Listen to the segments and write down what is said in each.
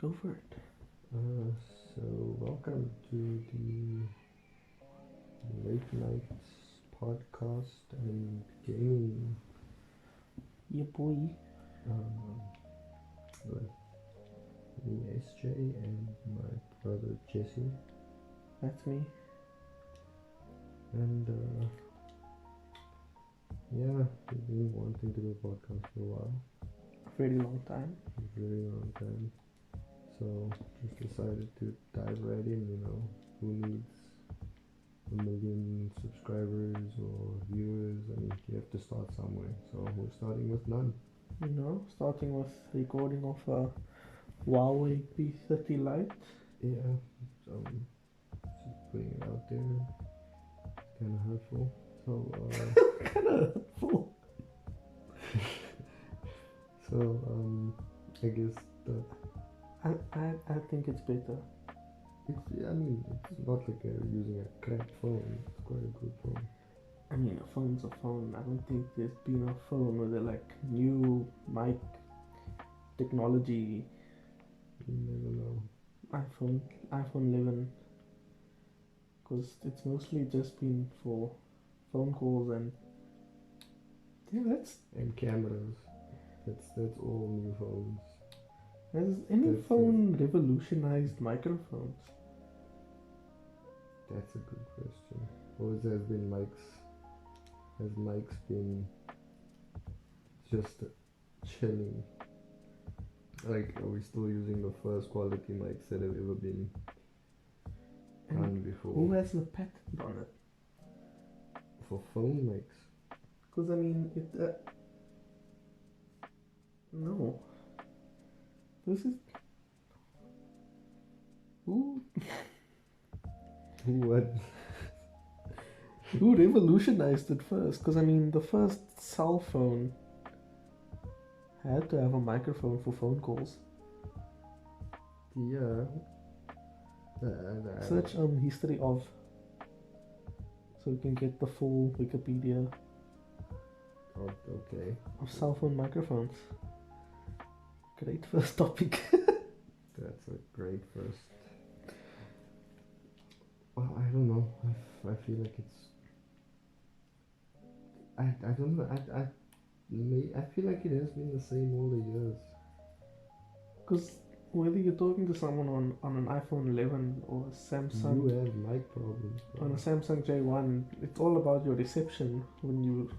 Go for it. So welcome to the late night podcast and gaming Yeah, boy. um, with me SJ and my brother Jesse. That's me. And yeah, we've been wanting to do a podcast for a while, A very long time. a very long time. So just decided to dive right in. Who needs a million subscribers or viewers? I mean, you have to start somewhere. So we're starting with none. Starting with recording of a Huawei P30 Lite. Yeah, just putting it out there. It's kind of hurtful. So, Kind of full. I guess that I think it's better. it's not like using a crap phone. It's quite a good phone. I mean, a phone's a phone. I don't think there's been a phone with a new mic technology. You never know. iPhone 11, because it's mostly just been for phone calls and And cameras. That's all new phones. has any That's phone revolutionized microphones? That's a good question. Always has been mics. Has mics been just chilling? Like, are we still using the first quality mics that have ever been done And before? who has the patent on it? For phone mics? Because I mean, no. This is who What? who revolutionized it first? Because I mean, the first cell phone had to have a microphone for phone calls. Yeah. Search history of, so you can get the full Wikipedia Oh, okay. of cell phone microphones. Great first topic. That's a great first. Well, I don't know. I feel like it's. I don't know. I feel like it has been the same all the years. Because whether you're talking to someone on an iPhone 11 or a Samsung, You have mic problems, bro. on a Samsung J1, it's all about your reception when you.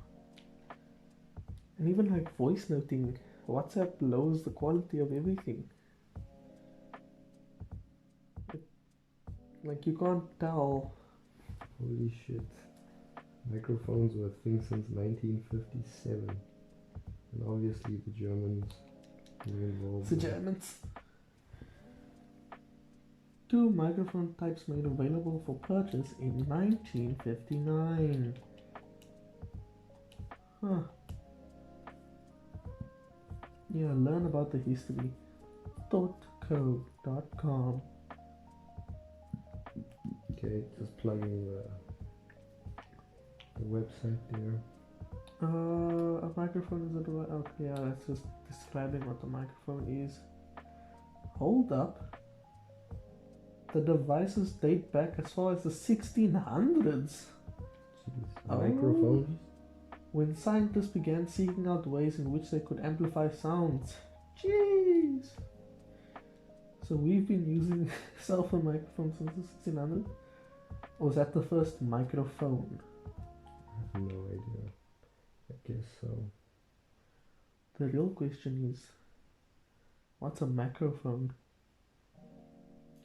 And even like voice noting, WhatsApp lowers the quality of everything. Like you can't tell. Holy shit. Microphones were a thing since 1957. And obviously the Germans were involved. The Germans. 2 microphone types made available for purchase in 1959. Huh. Yeah, learn about the history. Thoughtcode.com. Okay, just plugging the website there. A microphone is a device. Okay, yeah, that's just describing what the microphone is. Hold up. The devices date back as far as the 1600s. Jeez. Oh. Microphones? When scientists began seeking out ways in which they could amplify sounds. Jeez! So we've been using cell phone microphones since the 1600s? Or was that the first microphone? I have no idea. I guess so. The real question is, what's a macrophone?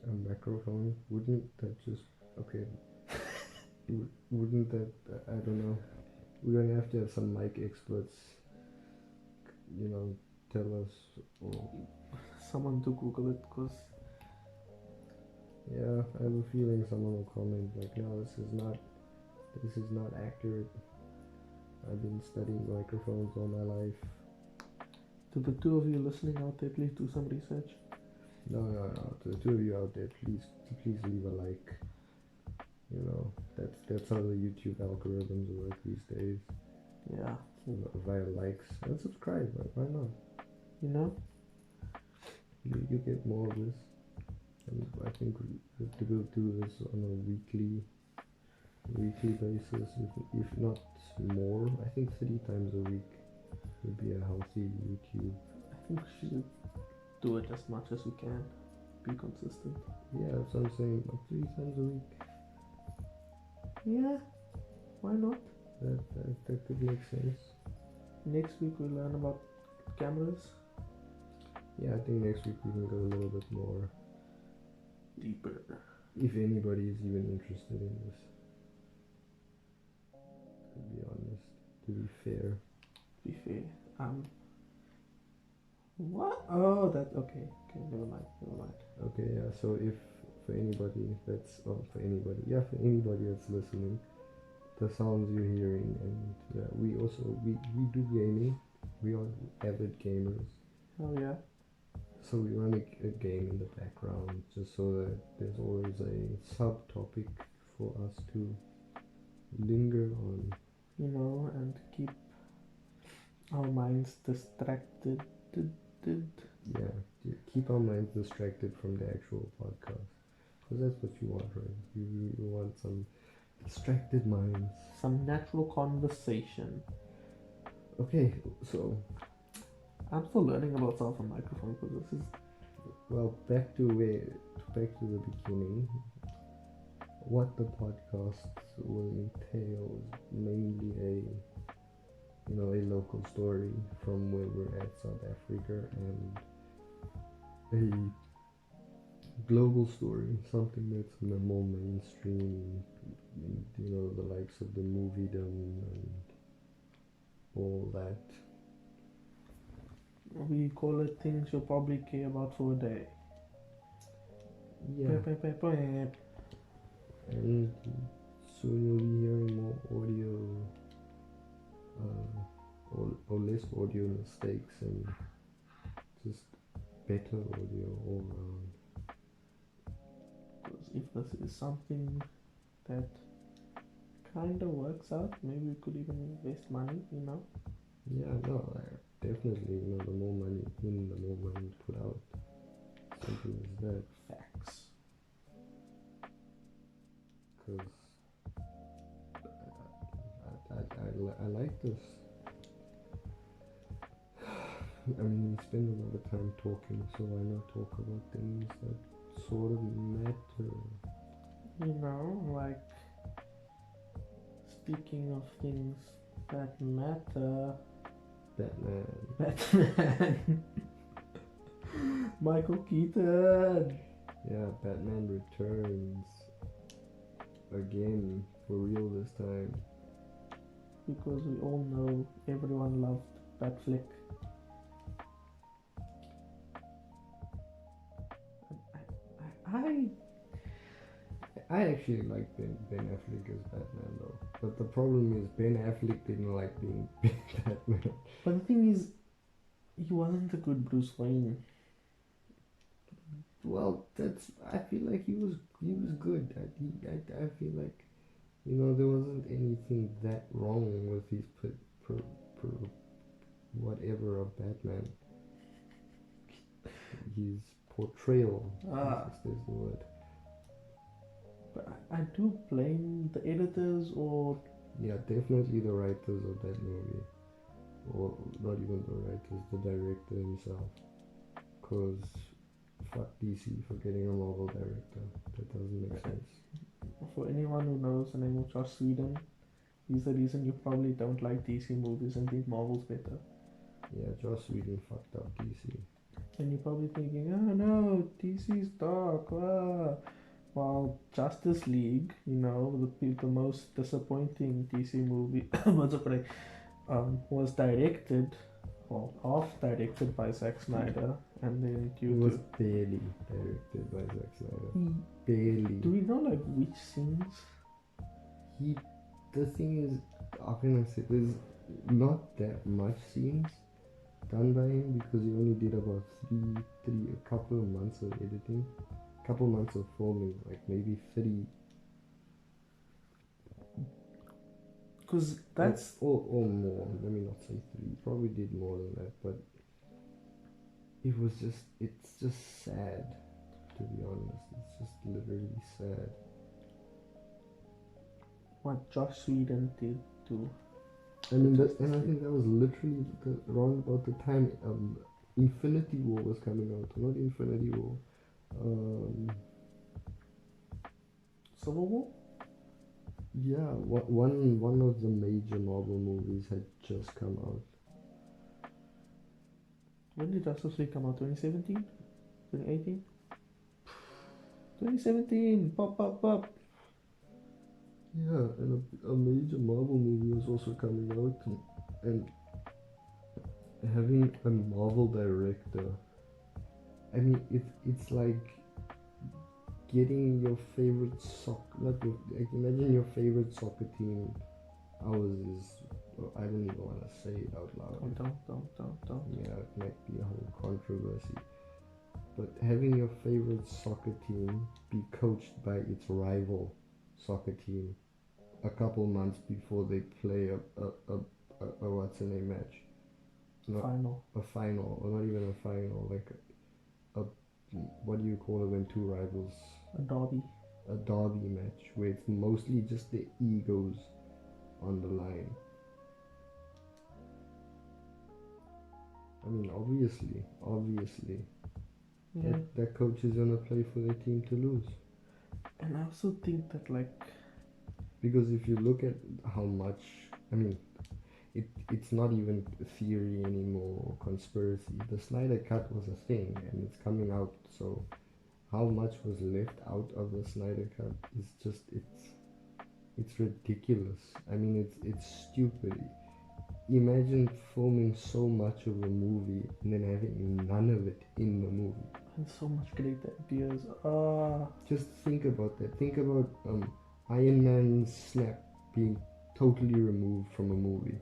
A microphone? Wouldn't that just... Okay. Wouldn't that... I don't know. We're gonna have to have some mic experts, tell us. Or... Someone to Google it, because... Yeah, I have a feeling someone will comment like, no, this is not accurate. I've been studying microphones all my life. To the two of you listening out there, please do some research. No. To the two of you out there, please leave a like. That's how the YouTube algorithms work these days. Yeah. Via likes and subscribe. Why not? you get more of this. And I think we will do this on a weekly basis, if not more. I think 3 times a week would be a healthy YouTube. I think we should do it as much as we can. Be consistent. Yeah, that's what I'm saying. Like 3 times a week. Yeah, why not? That could make sense. Next week we'll learn about cameras. Yeah, I think next week we can go a little bit more Deeper. if anybody is even interested in this. To be honest, to be fair. Be fair. What? Oh, that. Okay. Never mind. Okay, yeah. So if for anybody that's for anybody that's listening, the sounds you're hearing, and we do gaming. We are avid gamers. Oh yeah. So we run a game in the background just so that there's always a subtopic for us to linger on. And keep our minds distracted. Yeah, keep our minds distracted from the actual podcast. Because that's what you want, right? You want some distracted minds. Some natural conversation. Okay, so I'm still learning about self and microphone because this is. well, back to the beginning. What the podcast will entail is mainly a local story from where we're at, South Africa, and a global story, something that's more mainstream, the likes of the moviedom and all that. We call it things you'll probably care about for a day. Yeah. And soon you'll be hearing more audio, or less audio mistakes, and just better audio all around. Because if this is something that kind of works out, maybe we could even invest money, Yeah, no, definitely, the more money in, the more money put out. Simple as that. Facts. Because I like this. I mean, we spend a lot of time talking, so why not talk about things that sort of matter? Like speaking of things that matter. Batman. Michael Keaton. Yeah, Batman returns again, for real this time. Because we all know everyone loved that flick. I actually like Ben Affleck as Batman though, but the problem is Ben Affleck didn't like being Batman. But the thing is, he wasn't a good Bruce Wayne. Well, I feel like he was good. I feel like, there wasn't anything that wrong with his whatever of Batman. His portrayal. Is the word. But I do blame the editors or. Yeah, definitely the writers of that movie. Or not even the writers, the director himself. Because fuck DC for getting a Marvel director. That doesn't make sense. For anyone who knows the name of Joss Whedon, he's the reason you probably don't like DC movies and think Marvel's better. Yeah, Joss Whedon fucked up DC. And you're probably thinking, oh no, DC's dark. While Justice League, the most disappointing DC movie, was directed, or half directed by Zack Snyder, and then it was barely directed by Zack Snyder. Barely. Do we know which scenes? The thing is, how can I say, there's not that much scenes done by him because he only did about a couple of months of editing. Couple months of filming, like maybe 3. Because that's... Or more, let me not say 3, probably did more than that, but it's just sad, to be honest. It's just literally sad. What Josh Whedon did to. I mean, and I think that was literally around about the time Infinity War was coming out. Not Infinity War. Civil War? Yeah, one of the major Marvel movies had just come out. When did Justice League come out? 2017? 2018? 2017! Pop. Yeah, and a major Marvel movie was also coming out, and having a Marvel director, I mean, it's like getting your favorite imagine your favorite soccer team. Ours is, I don't even want to say it out loud. Don't. Yeah, it might be a whole controversy. But having your favorite soccer team be coached by its rival soccer team a couple months before they play a what's the name match? Final. A final, or not even a final, like a what do you call it when two rivals? A derby. A derby match where it's mostly just the egos on the line. I mean, obviously, Yeah. that coach is gonna play for their team to lose. And I also think that, like, because if you look at how much, I mean, it's not even theory anymore or conspiracy. The Snyder Cut was a thing and it's coming out, so how much was left out of the Snyder Cut is just, it's ridiculous. I mean, it's stupid. Imagine filming so much of a movie and then having none of it in the movie. And so much great ideas. Just think about that. Think about Iron Man's snap being totally removed from a movie.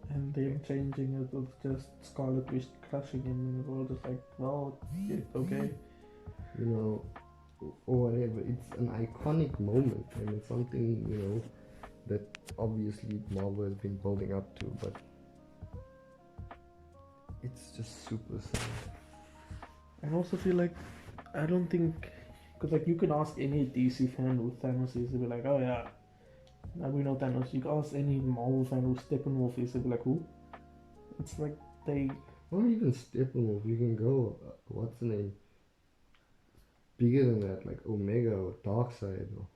And them changing it with just Scarlet Witch crushing him, and we're all just like, well, yeah, okay. You know, or whatever. It's an iconic moment, and it's something, you know, that obviously Marvel has been building up to, but it's just super sad. I also feel like, I don't think, because like you can ask any DC fan who Thanos is, they'll be like, oh yeah, now we know Thanos. You can ask any Marvel fan who Steppenwolf is, they'll be like, who? It's like they... Not even Steppenwolf, you can go, what's the name? Bigger than that, like Omega or Darkseid or...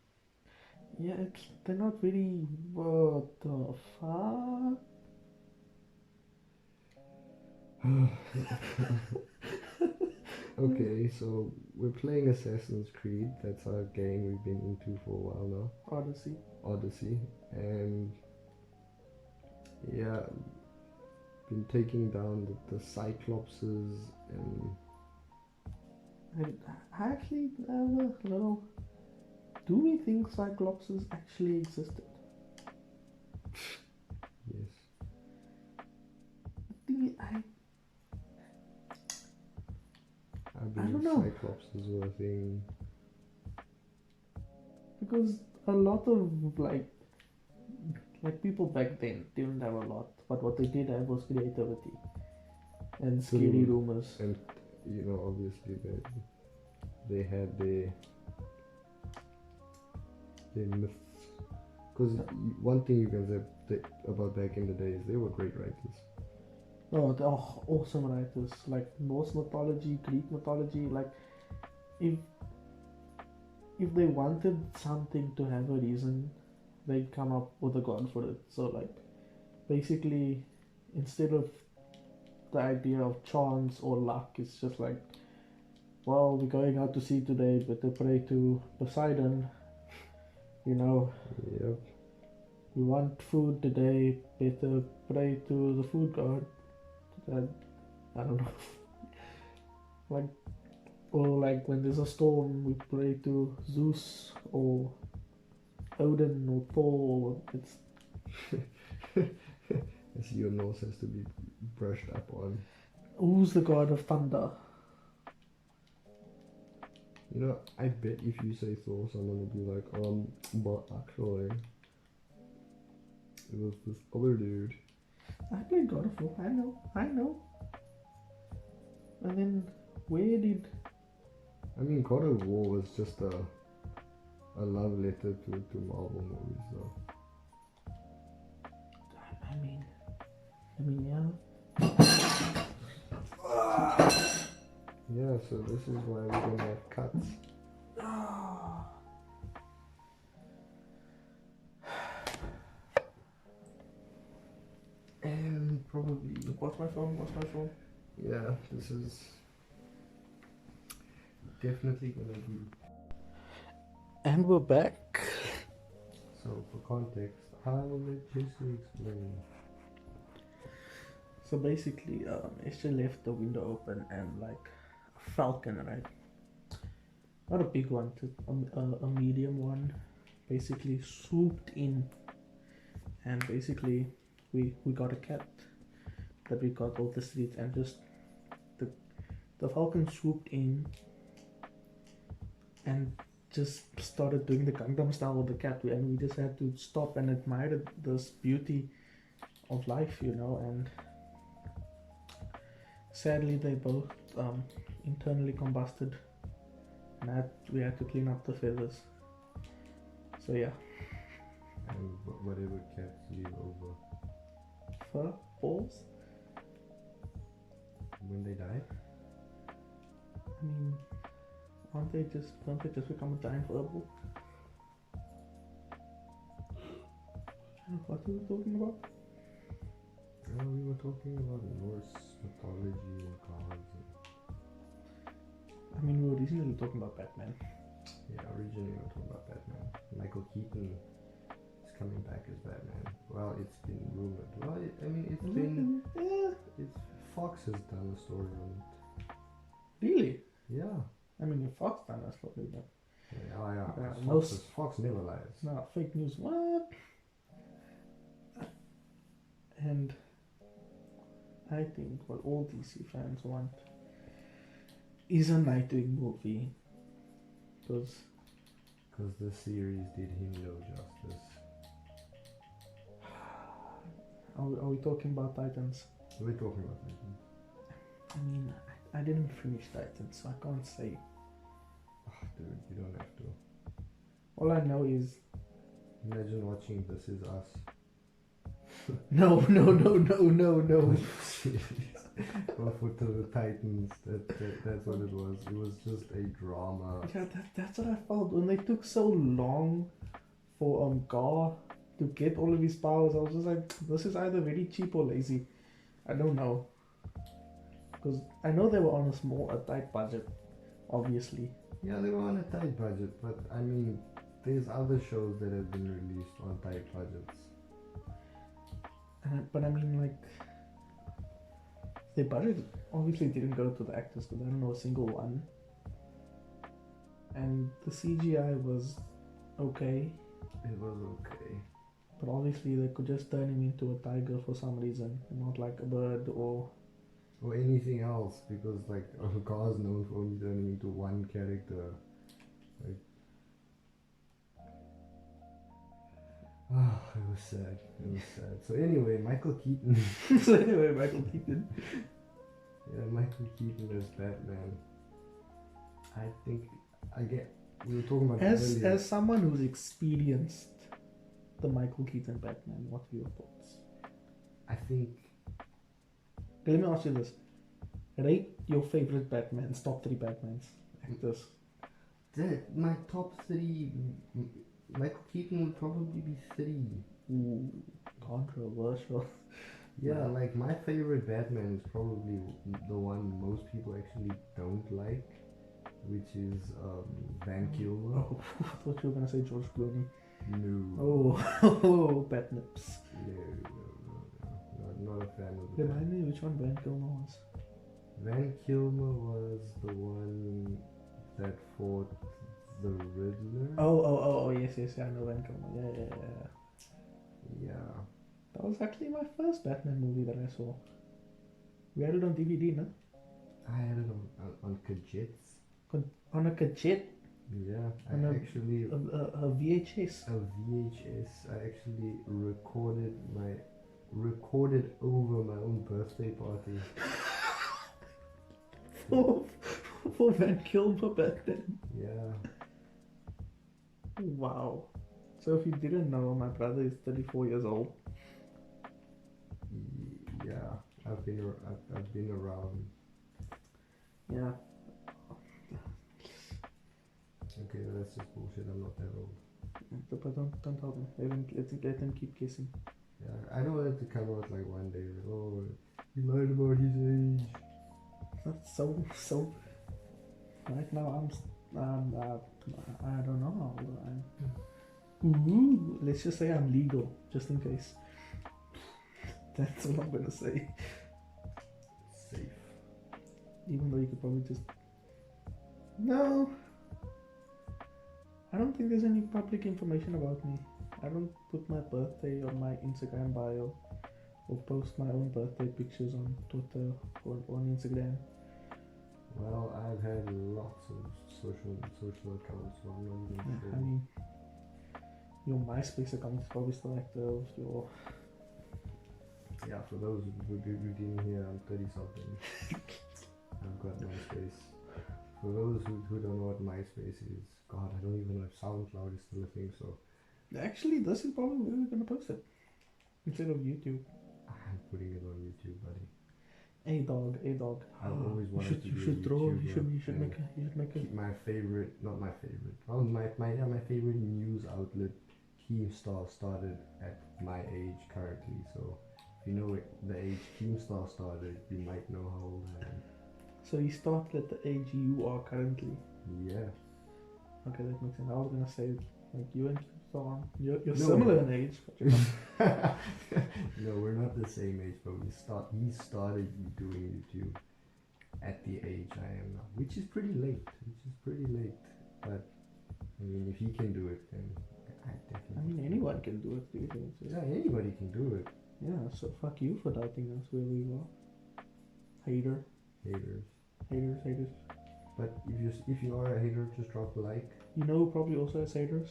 Yeah, they're not really, what the fuck? Okay, so we're playing Assassin's Creed. That's our game we've been into for a while now. Odyssey. And yeah, been taking down the Cyclopses and I actually have a little... Do we think Cyclopses actually existed? yes. I believe don't know. Cyclopses were a thing. Because a lot of like people back then didn't have a lot, but what they did have was creativity and scary rumors. And you know, obviously they had their myths. Because one thing you can say about back in the days, they were great writers. Oh, they're awesome writers. Like Norse mythology, Greek mythology. Like if they wanted something to have a reason, they'd come up with a god for it. So like basically, instead of the idea of chance or luck, it's just like, well, we're going out to sea today, better pray to Poseidon. You know. Yep. We want food today, better pray to the food god. I don't know. Like, or like when there's a storm, we pray to Zeus or Odin or Thor. It's I see your nose has to be brushed up on. Who's the god of thunder? You know, I bet if you say Thor, someone will be like, but actually, it was this other dude. I played God of War. I know. And then, where did... I mean, God of War was just a love letter to Marvel movies, though. I mean, yeah. Yeah, so this is why we're gonna have cuts. And probably... What's my phone? Yeah, this is definitely gonna be... And we're back. So, for context, I'll let Jesse explain. So basically, SJ left the window open and like a falcon, right? Not a big one, just a medium one, basically swooped in, and basically we got a cat that we got off the street, and just the falcon swooped in and just started doing the Gangnam style with the cat, and we just had to stop and admire this beauty of life, you know. And sadly, they both internally combusted, and we had to clean up the feathers. So yeah. And whatever cats leave over Fur balls. when they die. I mean, don't they just become a giant fur ball? What were we talking about? We were talking about Norse mythology and gods. I mean, we were originally talking about Batman. Yeah, originally we were talking about Batman. Michael Keaton is coming back as Batman. Well, it's been rumored. Well, it's been... Yeah. Fox has done a story on it. Really? Yeah. I mean, if Fox done that's probably that. Yeah. Fox never lies. No, fake news. What? And I think what all DC fans want is a Nightwing movie. Because the series did him no justice. Are we talking about Titans? We're talking about Titans. I mean, I didn't finish Titans, so I can't say. Dude, you don't have to. All I know is... Imagine watching This Is Us. No. Or Foot of the Titans. That's what it was. It was just a drama. Yeah, that's what I felt. When they took so long for Gar to get all of his powers, I was just like, this is either very cheap or lazy. I don't know. Because I know they were on a tight budget, obviously. Yeah, they were on a tight budget, but I mean, there's other shows that have been released on tight budgets. But I mean, like, their budget obviously didn't go to the actors because I don't know a single one. And the CGI was okay. It was okay. But obviously they could just turn him into a tiger for some reason, not like a bird or anything else, because like Gar's known for only turning into one character. Like, it was sad. So anyway, Michael Keaton. Yeah, Michael Keaton as Batman. I think we were talking about as someone who's experienced the Michael Keaton Batman, what are your thoughts? I think... Let me ask you this. Rate your favorite Batmans, top 3 Batmans, actors. My top 3... Michael Keaton would probably be 3. Ooh, controversial. Yeah, like my favorite Batman is probably the one most people actually don't like, which is Van Kilmer. Oh, I thought you were gonna say George Clooney. No. Oh, Batnips. No. Not a fan of the Remind me which one Van Kilmer was. Van Kilmer was the one that fought the Riddler. Oh, yes, I know Van Kilmer. Yeah. That was actually my first Batman movie that I saw. We had it on DVD, no? I had it on cassettes. On a cassette? Yeah, A VHS. A VHS. I actually recorded over my own birthday party. for Van Kilmer back then. Yeah. Wow. So if you didn't know, my brother is 34 years old. Yeah. I've been around. Yeah. Okay, that's just bullshit. I'm not that old. But don't tell them. Let them keep guessing. Yeah, I don't want it to come out like one day. Like, oh, he lied about his age. That's so. Right now I don't know how old I am. Ooh, let's just say I'm legal, just in case. That's all I'm gonna say. Safe. Even though you could probably just. No. I don't think there's any public information about me. I don't put my birthday on my Instagram bio or post my own birthday pictures on Twitter or on Instagram. Well, I've had lots of social accounts, so I'm not even sure. I mean, your MySpace account is probably still active. Your Yeah, for those who didn't hear, I'm 30 something. I've got MySpace. For those who don't know what MySpace is, God, I don't even know if SoundCloud is still a thing, so. Actually, this is probably where we're gonna post it instead of YouTube. I'm putting it on YouTube, buddy. A dog. I've always wanted to be a You should make a. My favorite, not my favorite. Oh, my favorite news outlet, Keemstar, started at my age currently. So, if you know the age Keemstar started, you might know how old I am. So you started at the age you are currently. Yeah. Okay, that makes sense. I was gonna say like you and Keemstar, you're No. similar in age. No, we're not the same age, but he started doing YouTube at the age I am now, which is pretty late. But I mean, if he can do it, then I definitely. I mean, anyone can do it. Do things. Yeah, anybody can do it. Yeah. So fuck you for doubting us where we were. Haters. But if you are a hater, just drop a like. You know who probably also has haters?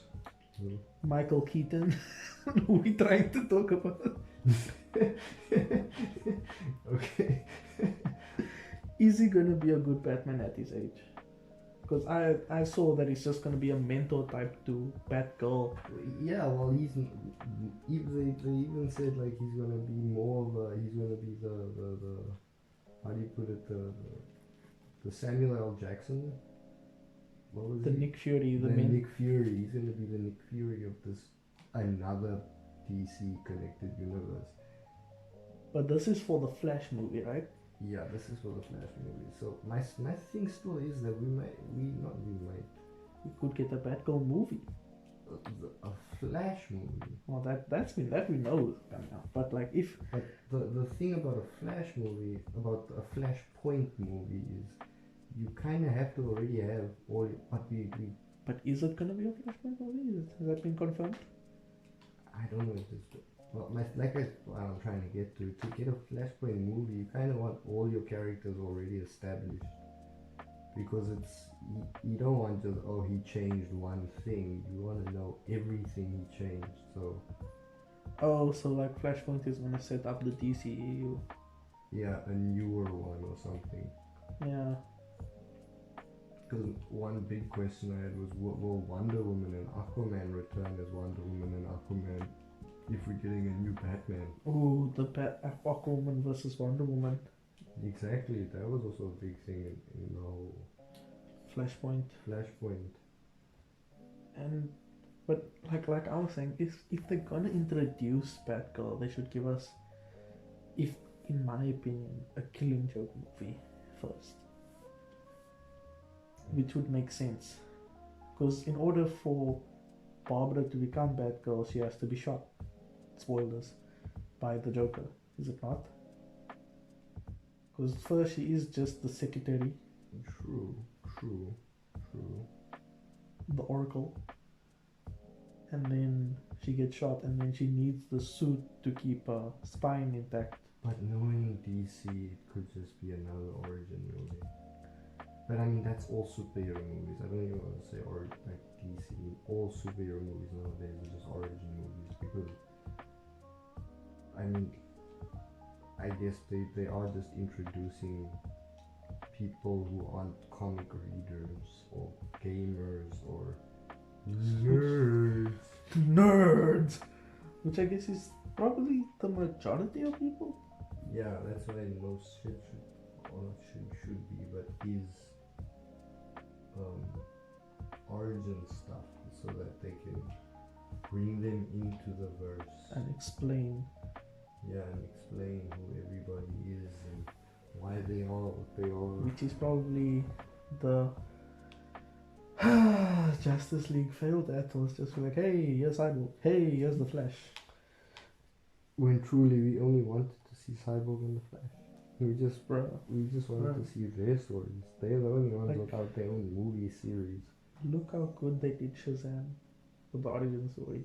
Who? Michael Keaton, who we trying to talk about. Okay. Is he gonna be a good Batman at his age? Because I saw that he's just gonna be a mentor type to Batgirl. Yeah, well, they even said like he's gonna be more of a, he's gonna be the how do you put it, the Samuel L. Jackson. What was The he? Nick Fury, Nick Fury. He's gonna be the Nick Fury of this another DC connected universe. But this is for the Flash movie, right? Yeah, this is for the Flash movie. So my thing still is that we We could get a Batgirl movie. a Flash movie. Well, that we know coming out. But like if. But the thing about a Flash movie, about a Flashpoint movie is, you kind of have to already have all. But is it gonna be a Flashpoint movie? Has that been confirmed? I don't know if it's. Well, what I'm trying to get to get a Flashpoint movie, you kind of want all your characters already established, because you don't want just, oh, he changed one thing. You want to know everything he changed. So. Oh, so like Flashpoint is gonna set up the DCEU. Yeah, a newer one or something. Yeah. Because one big question I had was, will Wonder Woman and Aquaman return as Wonder Woman and Aquaman if we're getting a new Batman? Ooh, the Aquaman versus Wonder Woman. Exactly, that was also a big thing in the whole Flashpoint. But like I was saying, if they're gonna introduce Batgirl, they should give us, in my opinion, a Killing Joke movie first. Which would make sense. Because in order for Barbara to become Batgirl, she has to be shot. Spoilers. By the Joker, is it not? Because first she is just the secretary. True. The Oracle. And then she gets shot, and then she needs the suit to keep her spine intact. But knowing DC, it could just be another origin movie. But I mean, that's all superhero movies. I don't even want to say like DC. All superhero movies nowadays are just origin movies, because I mean, I guess they are just introducing people who aren't comic readers or gamers or nerds. Nerds! Which I guess is probably the majority of people. Yeah, that's why most shit should be, but his origin stuff, so that they can bring them into the verse And explain. Yeah, and explain who everybody is and why they are what they are. Which is probably the Justice League failed at, was just like, hey, here's Cyborg, hey, here's the Flash. When truly we only wanted to see Cyborg and the Flash. We just wanted to see their stories. They're the only ones without their own movie series. Look how good they did Shazam with the origin story.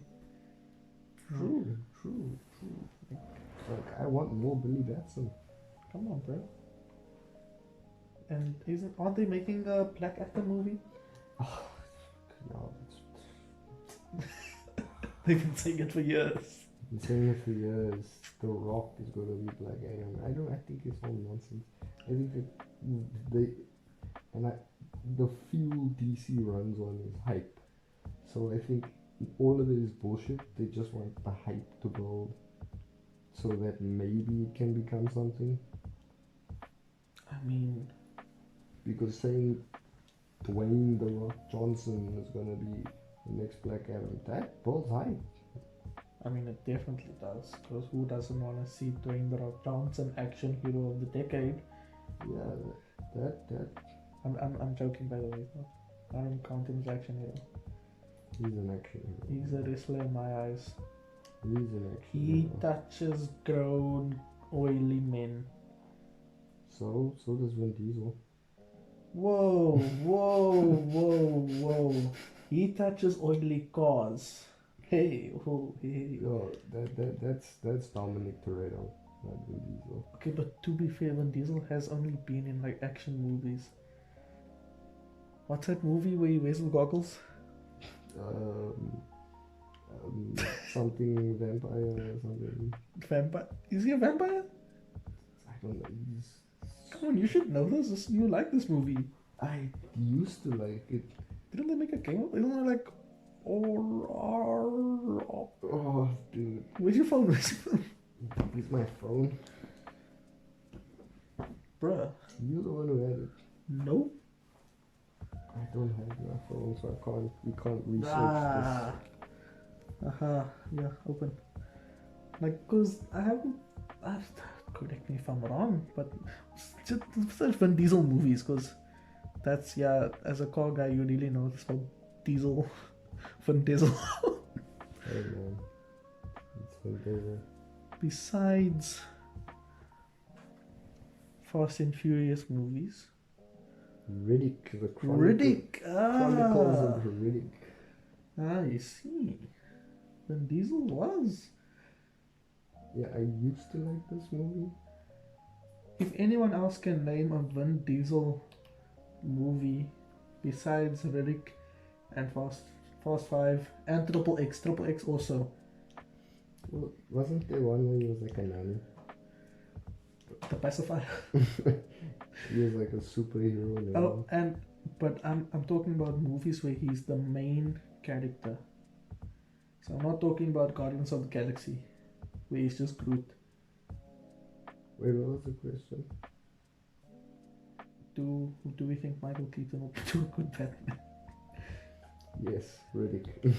True. Like, I want more Billy Batson. Come on, bro. And aren't they making a Black Actor movie? Oh, no, They've been saying it for years. been saying it for years. The Rock is going to be Black Adam. I think it's all nonsense. I think the fuel DC runs on is hype. So I think all of it is bullshit. They just want the hype to build, so that maybe it can become something. I mean, because saying Dwayne The Rock Johnson is going to be the next Black Adam, that builds hype. I mean, it definitely does. Because who doesn't want to see Dwayne The Rock Johnson, action hero of the decade? Yeah, that. I'm joking, by the way. I don't count him as action hero. He's an action hero. He's a wrestler in my eyes. He's an action He hero. touches grown, oily men. So does Vin Diesel. Whoa. He touches oily cars. Hey. Yo, that's Dominic Toretto, not Vin Diesel. Okay, but to be fair, Vin Diesel has only been in like action movies. What's that movie where he wears the goggles? Something vampire or something. Vampire? Is he a vampire? I don't know. Come on, you should know this. You like this movie. I used to like it. Didn't they make a game of it? Isn't it like... Oh, dude. Where's your phone? It's my phone. Bruh. You're the one who had it. Nope. I don't have my phone, so we can't research Yeah, open. Like, cause correct me if I'm wrong, but just search Vin Diesel movies, cause that's, as a car guy, you really know this whole Diesel, Vin Diesel. Hey man, it's Vin Diesel. Besides Fast and Furious movies, Riddick, the Chronicles of Riddick. I see. Vin Diesel was. Yeah, I used to like this movie. If anyone else can name a Vin Diesel movie besides Riddick and Fast 5 and Triple X also. Well, wasn't there one where he was like a nanny? The pacifier. He was like a superhero. Oh, but I'm talking about movies where he's the main character. So I'm not talking about Guardians of the Galaxy, where he's just Groot. Wait, what was the question? Do we think Michael Keaton will do a good Batman? Yes, Riddick.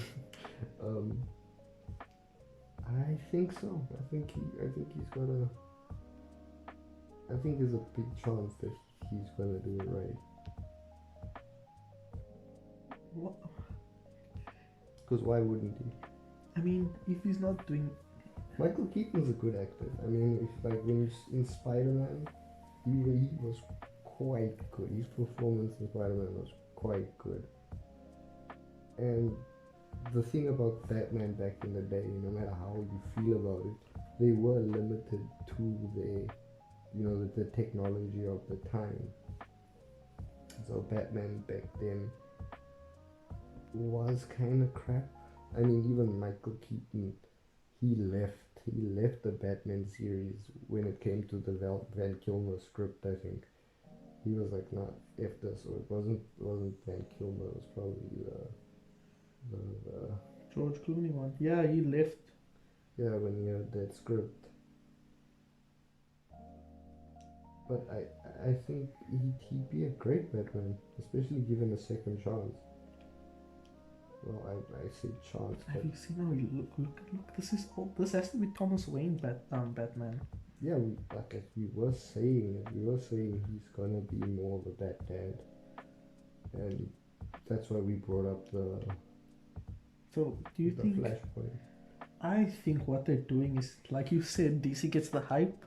I think so. I think he's gonna. I think there's a big chance that he's gonna do it right. What? Because why wouldn't he? I mean, if he's not doing... Michael Keaton's a good actor. I mean, if like when he's in Spider-Man, he was quite good. His performance in Spider-Man was quite good. And the thing about Batman back in the day, no matter how you feel about it, they were limited to the technology of the time. So Batman back then was kind of crap. I mean, even Michael Keaton, he left the Batman series when it came to the Val Kilmer script. I think he was like, "Not F this," or it wasn't Van Kilmer. It was probably the George Clooney one. Yeah, he left. yeah, when he had that script. But I think he'd be a great Batman, especially given a second chance. Well, I say chance, Have but you seen how he look? This has to be Thomas Wayne Batman. yeah, we were saying he's gonna be more of a Bat Dad, and that's why we brought up the So do you think? Flashpoint. I think what they're doing is, like you said, DC gets the hype.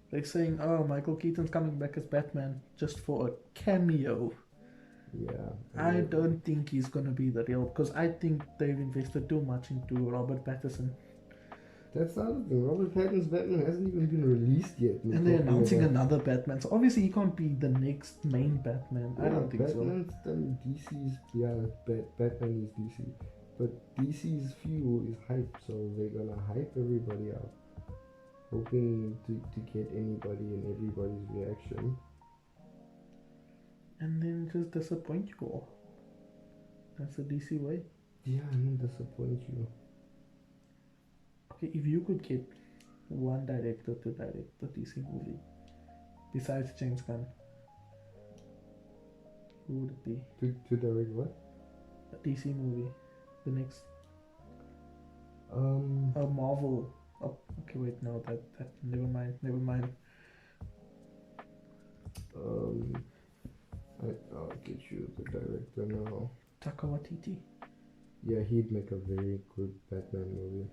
They're saying, "Oh, Michael Keaton's coming back as Batman just for a cameo." Yeah. I don't think he's gonna be the real, because I think they've invested too much into Robert Pattinson, That's the other thing. Robert Pattinson's Batman hasn't even been released yet. and they're announcing another Batman. So obviously he can't be the next main Batman. I don't think Batman's done DC's. Batman is DC, but DC's fuel is hype, so they're gonna hype everybody up, hoping to get anybody and everybody's reaction. And then just disappoint you all. That's the DC way. Yeah, and then disappoint you. Okay, if you could get one director to direct the DC movie, besides James Gunn, who would it be? To direct what? A DC movie. The next. A Marvel. Oh, okay, wait, no, that never mind. I'll get you the director now. Taika Waititi. Yeah, he'd make a very good Batman movie.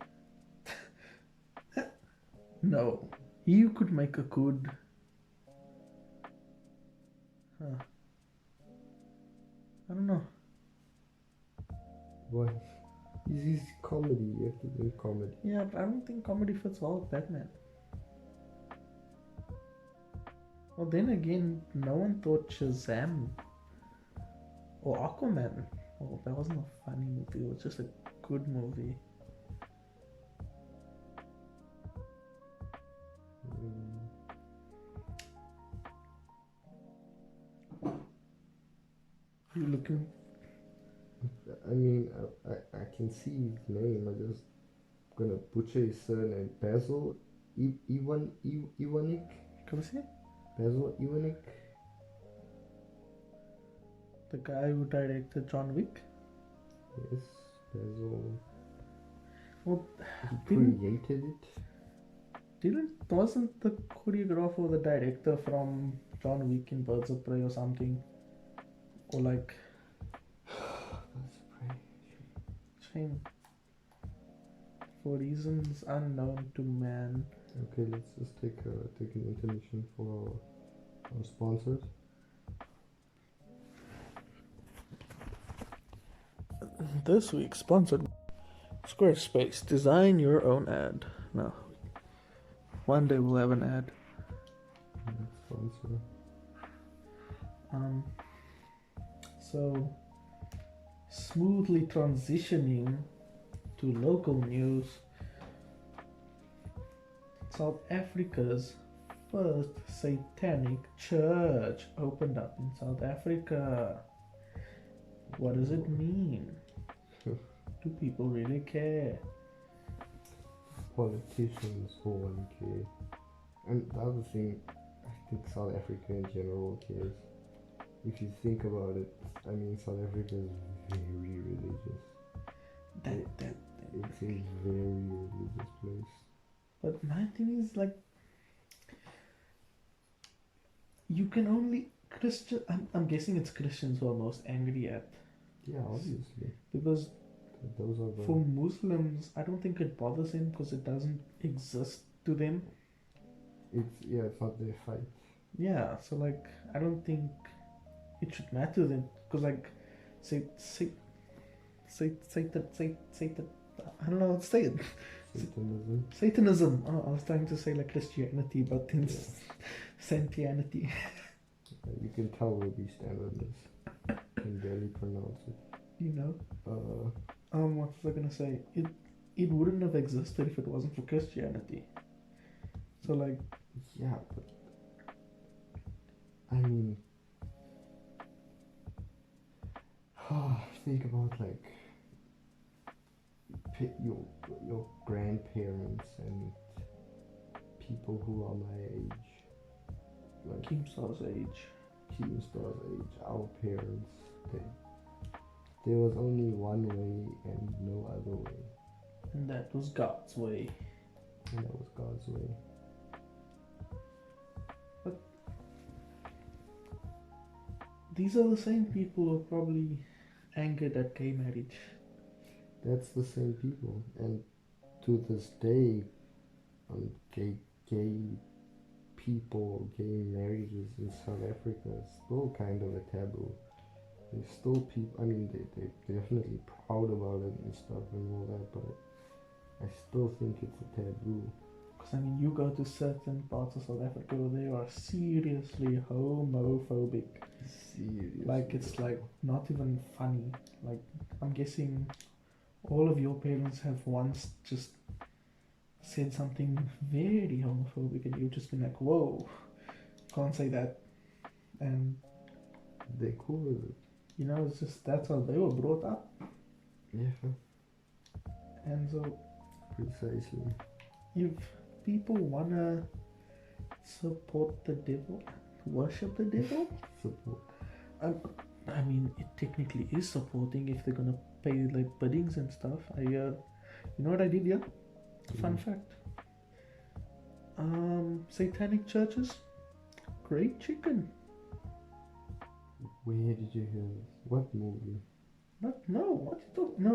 No, you could make a good. I don't know. What? He's comedy. You have to do comedy. Yeah, but I don't think comedy fits well with Batman. Well, then again, no one thought Shazam or Aquaman. Well, that wasn't a funny movie. It was just a good movie. You looking? I mean, I can see his name. I'm just gonna butcher his surname. Basil Iwanik. Come see? Basil Iwanik. The guy who directed John Wick. Yes, Basil. Well, he created it. Wasn't the choreographer or the director from John Wick in Birds of Prey or something? Or like shame. For reasons unknown to man. Okay, let's just take an intermission for our sponsors. This week sponsored Squarespace. Design your own ad. No. One day we'll have an ad. Sponsor. So smoothly transitioning to local news. South Africa's first satanic church opened up in South Africa. What does it mean? Do people really care? Politicians for 1K. And the other thing, I think South Africa in general cares. If you think about it, I mean, South Africa is very religious. It's a very religious place. But my thing is, like, you can only Christian. I'm guessing it's Christians who are most angry at. Yeah, obviously. Because those are for Muslims, I don't think it bothers them because it doesn't exist to them. It's not their fight. Yeah, so like I don't think it should matter to them because like Satan. I don't know how to say it. Satanism. Oh, I was trying to say like Christianity, but then Santianity. You can tell where we stand on this. Can barely pronounce it. You know. What was I gonna say? It wouldn't have existed if it wasn't for Christianity. So like. Yeah, but I mean, Think about like your grandparents and people who are my age, like Keemstar's age. Keaton's age, our parents. There was only one way and no other way, And that was God's way. and that was God's way. These are the same people who are probably angered at gay marriage. That's the same people, and to this day, gay people, gay marriages in South Africa is still kind of a taboo. There's still people. I mean, they're definitely proud about it and stuff and all that, but I still think it's a taboo. Because I mean, you go to certain parts of South Africa where they are seriously homophobic. Seriously. Like, it's like not even funny. Like, I'm guessing all of your parents have once just said something very homophobic and you've just been like, whoa, can't say that. And They're cool with it. you know, it's just that's how they were brought up. Yeah, And so precisely. if people wanna support the devil, worship the devil, Support. I mean, it technically is supporting if they're gonna pay like biddings and stuff. You know what I did here? Fun fact. Satanic churches, great chicken. Where did you hear this? What movie? What? No, what you talking? No,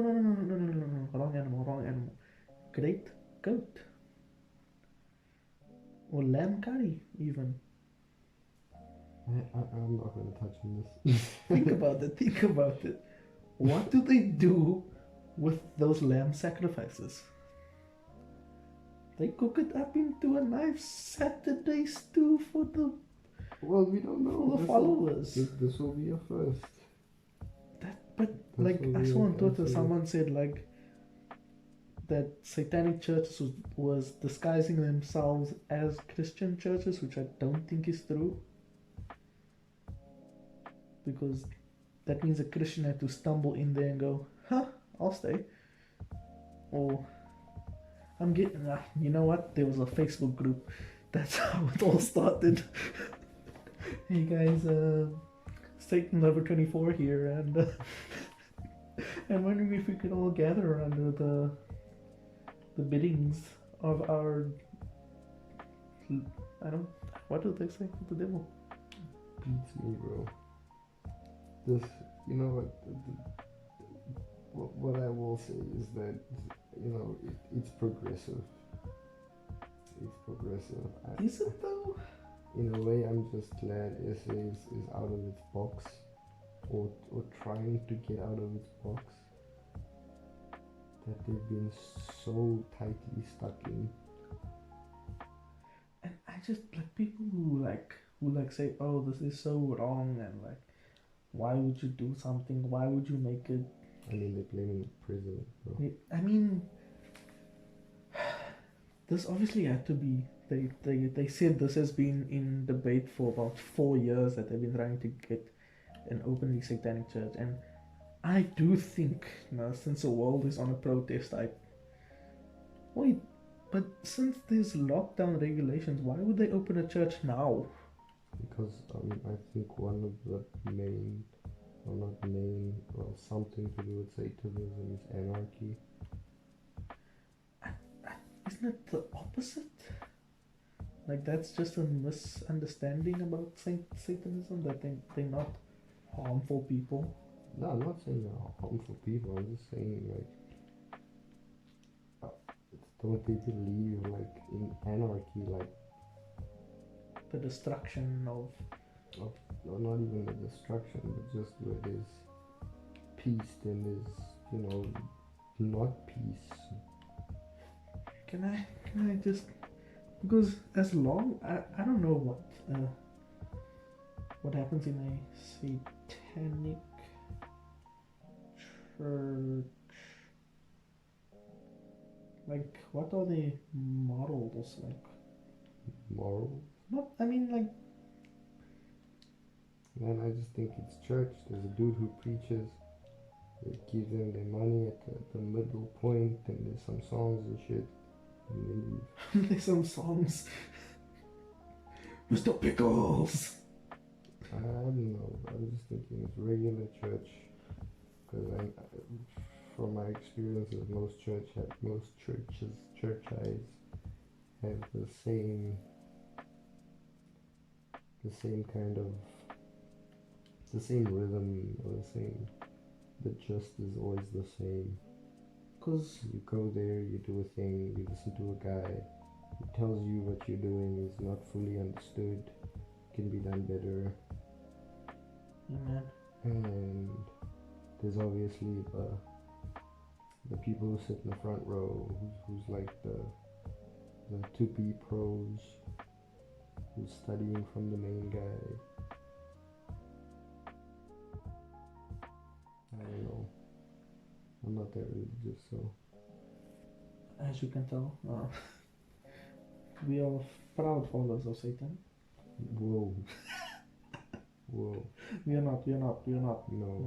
wrong animal. Great goat. Or lamb curry, even. I'm not gonna touch on this. Think about it. What do they do with those lamb sacrifices? They cook it up into a nice Saturday stew for the Well, we don't know. the followers. This will be a first. But like I saw on Twitter, someone said like that Satanic churches was disguising themselves as Christian churches, which I don't think is true. Because that means a Christian had to stumble in there and go, huh, I'll stay. Or I'm getting, you know what? There was a Facebook group. That's how it all started. Hey guys, Satan Lover 24 here, and I'm wondering if we could all gather under the biddings of our, what do they say with the devil? Beats me, bro. This, you know what I will say is that, you know, it's progressive. It's progressive. Is it though? In a way, I'm just glad SA is out of its box, or trying to get out of its box, that they've been so tightly stuck in. And I just like people who say, oh, this is so wrong, and like, why would you do something? Why would you make it? I mean, they're blaming the president, bro. I mean, this obviously had to be. They said this has been in debate for about 4 years, that they've been trying to get an openly satanic church, and I do think, you know, since the world is on a protest, but since there's lockdown regulations, why would they open a church now? Because I think one of the main, or not main, well, something to do with Satanism is anarchy. Isn't it the opposite? Like, that's just a misunderstanding about Satanism, that they're not harmful people. No, I'm not saying they're harmful people. I'm just saying, like, don't they believe, like, in anarchy, like The destruction of or not even the destruction, but just where there's peace, then there's, you know, not peace. Can I just, because as long I don't know what happens in a satanic church. Like, what are the morals like? Moral? Not, I mean, like, Man, I just think it's church. There's a dude who preaches. They give them their money at the middle point, and there's some songs and shit, and they leave. There's some songs. Mr. Pickles! I don't know. I was just thinking it's regular church, because from my experiences, most churches have the same kind of the same rhythm, or the gist is always the same. Because you go there, you do a thing, you listen to a guy who tells you what you're doing is not fully understood, can be done better. Amen. And there's obviously the people who sit in the front row, who's like the 2P pros, who's studying from the main guy. I don't know. I'm not that religious, so. As you can tell, we are proud followers of Satan. Whoa. Whoa. We are not. No.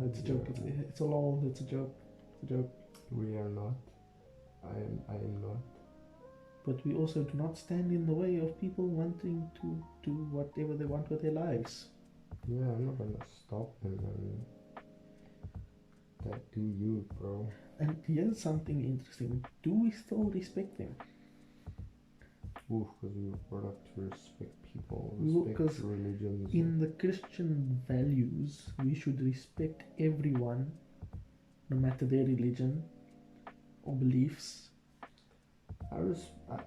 It's a joke. It's a lol. It's a joke. We are not. I am not. But we also do not stand in the way of people wanting to do whatever they want with their lives. Yeah, I'm not gonna stop them. I mean, that do you, bro. And here's something interesting. Do we still respect them? Oof, because we were brought up to respect people, Because religions. in the Christian values, we should respect everyone, no matter their religion or beliefs. I respect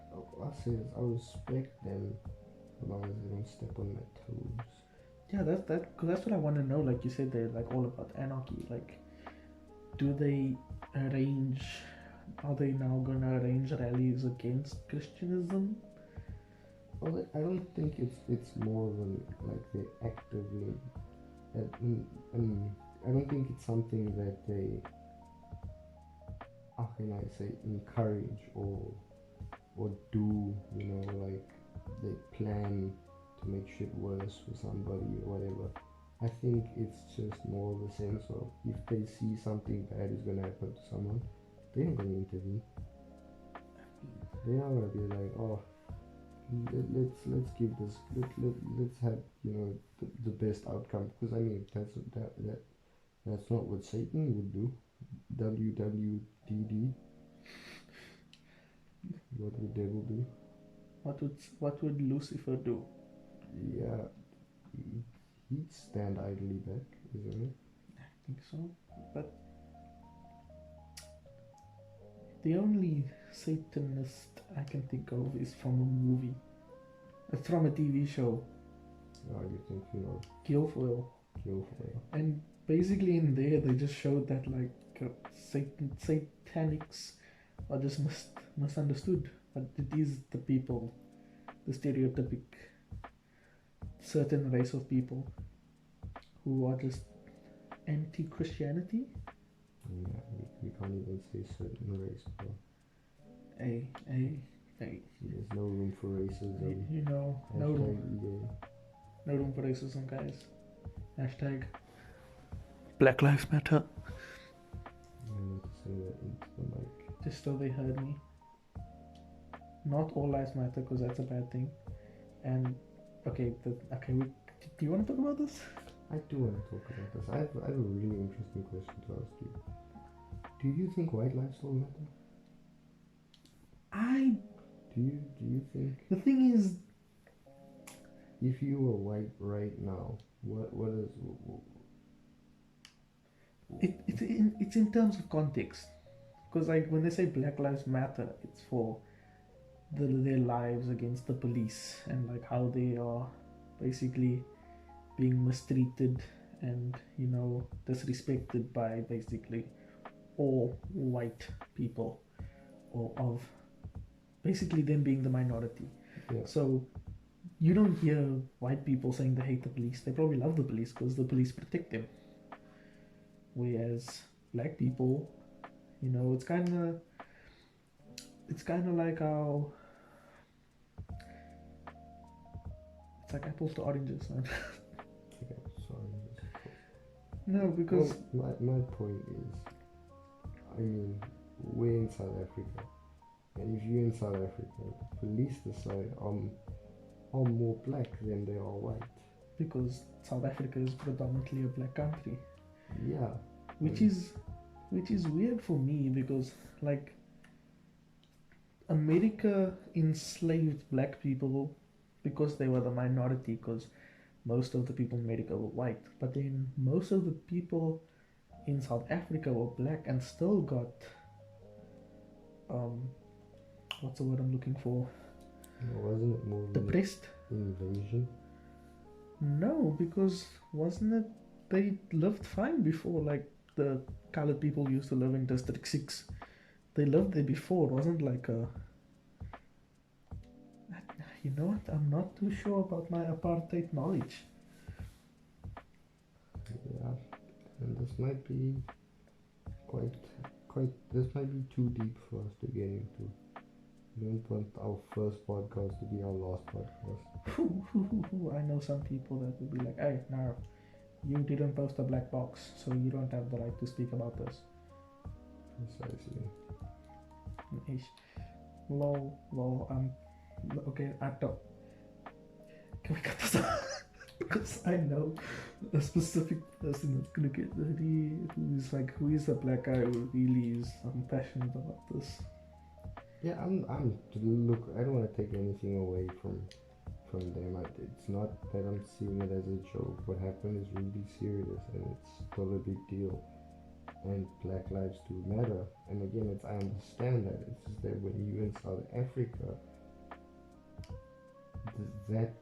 them as long as they don't step on my toes. Yeah, that's what I want to know. Like you said, they're like all about anarchy. Like, are they now gonna arrange rallies against Christianism? Well, I don't think it's more than like they actively. I don't think it's something that they, how can I say, encourage or do. You know, like they plan to make shit worse for somebody or whatever. I think it's just more the sense of if they see something bad is gonna happen to someone, they're not gonna intervene. They're not gonna be like, oh, let's give this, let's have, you know, the best outcome. Because I mean, that's not what Satan would do. WWDD. What would devil do? What would Lucifer do? Yeah, he'd stand idly back, isn't it? I think so. But the only Satanist I can think of is from a movie. It's from a TV show. Oh, you think you know? Guilfoyle. And basically in there they just showed that like Satanics are just misunderstood. But it is the people, the stereotypic certain race of people who are just anti-Christianity. Yeah, we can't even say certain race, bro. Hey. There's no room for racism. You know, no room for racism, guys. Hashtag Black Lives Matter. I need to say that into the mic. Just so they heard me. Not all lives matter, because that's a bad thing. And do you want to talk about this? I do want to talk about this. I have a really interesting question to ask you. Do you think white lives all matter? Do you think? The thing is, if you were white right now, what is? It's in terms of context, because like when they say Black Lives Matter, it's for their lives against the police and like how they are basically being mistreated and, you know, disrespected by basically all white people, or of basically them being the minority. Yeah. So you don't hear white people saying they hate the police. They probably love the police because the police protect them. Whereas black people, you know, it's kind of like how it's like apples to oranges, man. Yeah, sorry. No, because my point is, I mean, we're in South Africa, and if you're in South Africa, the police decide are more black than they are white. Because South Africa is predominantly a black country. Yeah. Which is weird for me, because like America enslaved black people because they were the minority, because most of the people in America were white, but then most of the people in South Africa were black and still got what's the word I'm looking for? Wasn't it more depressed? Invasion? No, because wasn't it they lived fine before? Like the colored people used to live in District 6. They lived there before. It wasn't like a... You know what? I'm not too sure about my apartheid knowledge. Yeah, and this might be quite. This might be too deep for us to get into. We don't want our first podcast to be our last podcast. I know some people that would be like, "Hey, no, you didn't post a black box, so you don't have the right to speak about this." Precisely. Ish. Lol, okay, Atto. Can we cut this out? Because I know a specific person that's gonna get ready, who is a black guy who really is passionate about this. Yeah, look, I don't want to take anything away from them. It's not that I'm seeing it as a joke. What happened is really serious, and it's still a big deal. And Black lives do matter. And again, I understand that. It's just that when you're in South Africa, that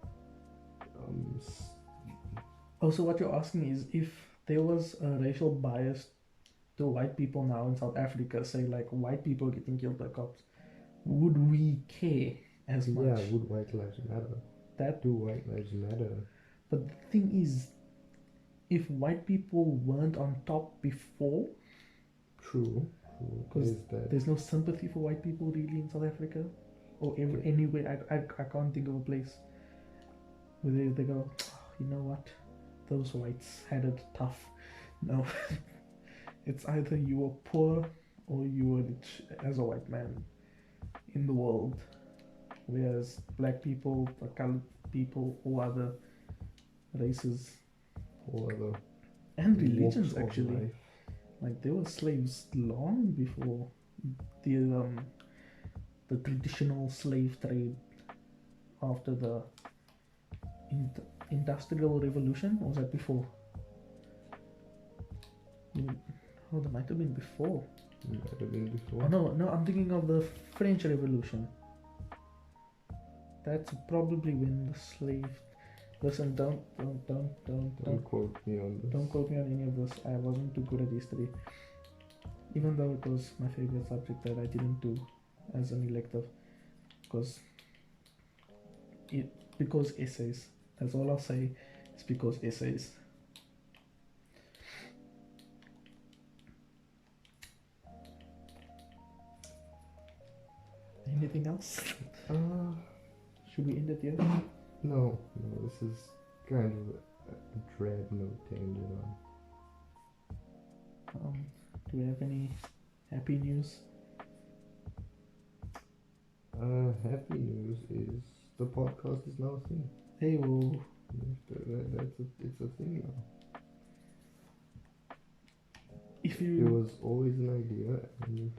Also, what you're asking is if there was a racial bias to white people now in South Africa, say like white people getting killed by cops, would we care as much? Yeah, would white lives matter? Do white lives matter? But the thing is, if white people weren't on top before... True. Because there's no sympathy for white people really in South Africa. Or anyway, I can't think of a place where they go, oh, you know what? Those whites had it tough. No. It's either you were poor or you were rich as a white man in the world. Whereas black people, colored people, or other races, or other and religions actually, like they were slaves long before the traditional slave trade after the industrial revolution. Or was that before? Oh, that might have been before. Oh no, I'm thinking of the French Revolution. That's probably when the slave... Listen, don't quote me on this. Don't quote me on any of this. I wasn't too good at history. Even though it was my favorite subject that I didn't do as an elective. Because essays. That's all I'll say. It's because essays. Anything else? Should we end it here? No, this is kind of a dread note to end it on. Do we have any happy news? Happy news is the podcast is now a thing. Hey, whoa. It's a thing now. It was always an idea, and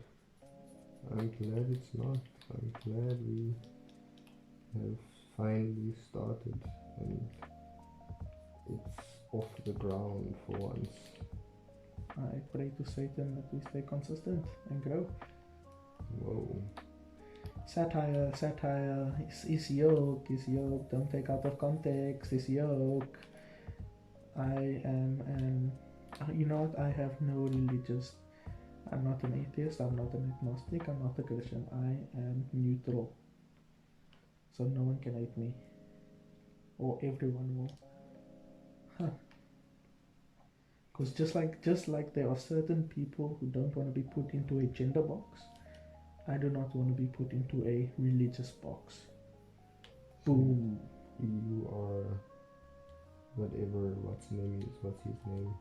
I'm glad it's not. I'm glad we have finally started, and it's off the ground for once. I pray to Satan that we stay consistent and grow. Whoa. Satire is yoke, don't take out of context, is yoke. I am you know what, I have no religious... I'm not an atheist, I'm not an agnostic, I'm not a Christian. I am neutral. So no one can hate me. Or everyone will. Because just like there are certain people who don't want to be put into a gender box, I do not want to be put into a religious box. Boom. You are whatever, what's his name?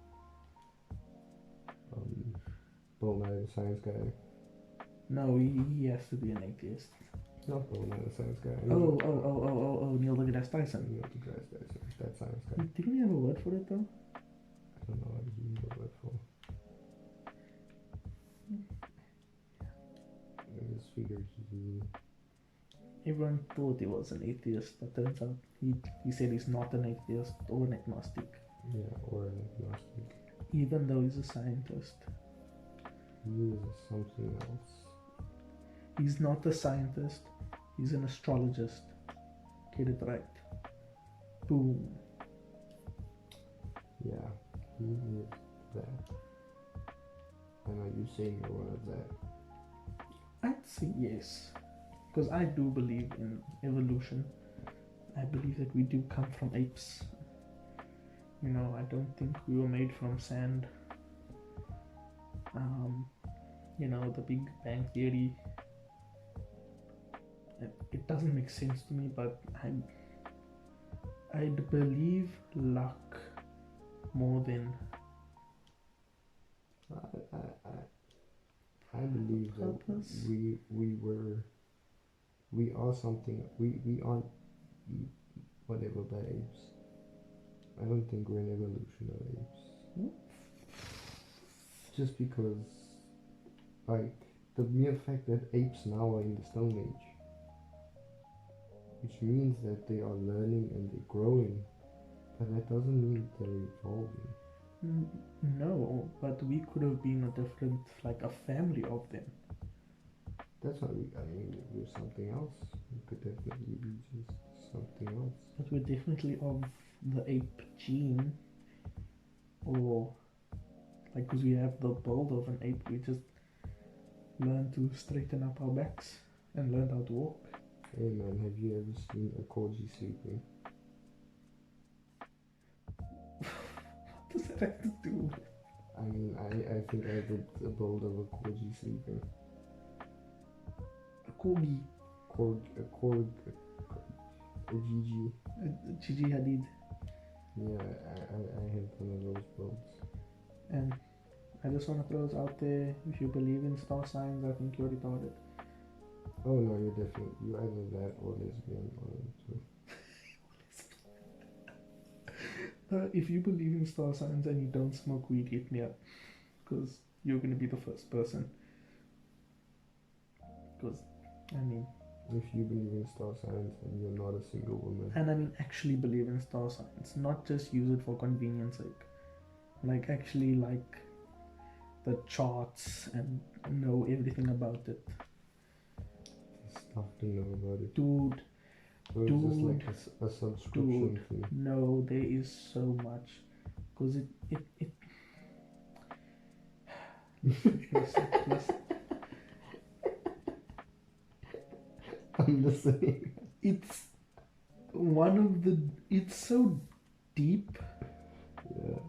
Bill Nye the Science Guy. No, he has to be an atheist. Not Bill Nye the Science Guy. Oh, Neil deGrasse Tyson. Neil deGrasse Tyson. That Science Guy. Didn't he have a word for it though? I don't know what he used the word for. I just figured he... Everyone thought he was an atheist, but turns out he said he's not an atheist or an agnostic. Yeah, or an agnostic. Even though he's a scientist. He is something else. He's not a scientist, he's an astrologist. Get it right. Boom. Yeah, he is that. And are you saying you're one of that? I'd say yes. Because I do believe in evolution. I believe that we do come from apes. You know, I don't think we were made from sand. You know, the Big Bang Theory. It doesn't make sense to me, but I'd believe luck more than I believe purpose. that we are something. We aren't whatever by apes. I don't think we're an evolution of apes. Just because, like, the mere fact that apes now are in the Stone Age, which means that they are learning and they're growing, but that doesn't mean they're evolving. No, but we could have been a different, like a family of them. That's why we're something else. We could definitely be just something else. But we're definitely of the ape gene, or like, because we have the build of an ape, we just learn to straighten up our backs and learn how to walk. Hey man, have you ever seen a corgi sleeping? What does that have to do? I mean, I think I did a build of a corgi sleeping. A corgi. A Gigi. Gigi Hadid. Yeah, I have one of those builds. And I just want to throw this out there. If you believe in star signs, I think you're retarded. Oh no, you're either that or lesbian or two. If you believe in star signs and you don't smoke weed, hit me up, because you're going to be the first person. Because, I mean... If you believe in star signs and you're not a single woman. And I mean actually believe in star signs, not just use it for convenience sake. Like actually like the charts and know everything about it. There's stuff to know about it. Dude. So it's just like a subscription fee. No, there is so much. Because it listen. I'm listening. It's so deep. Yeah.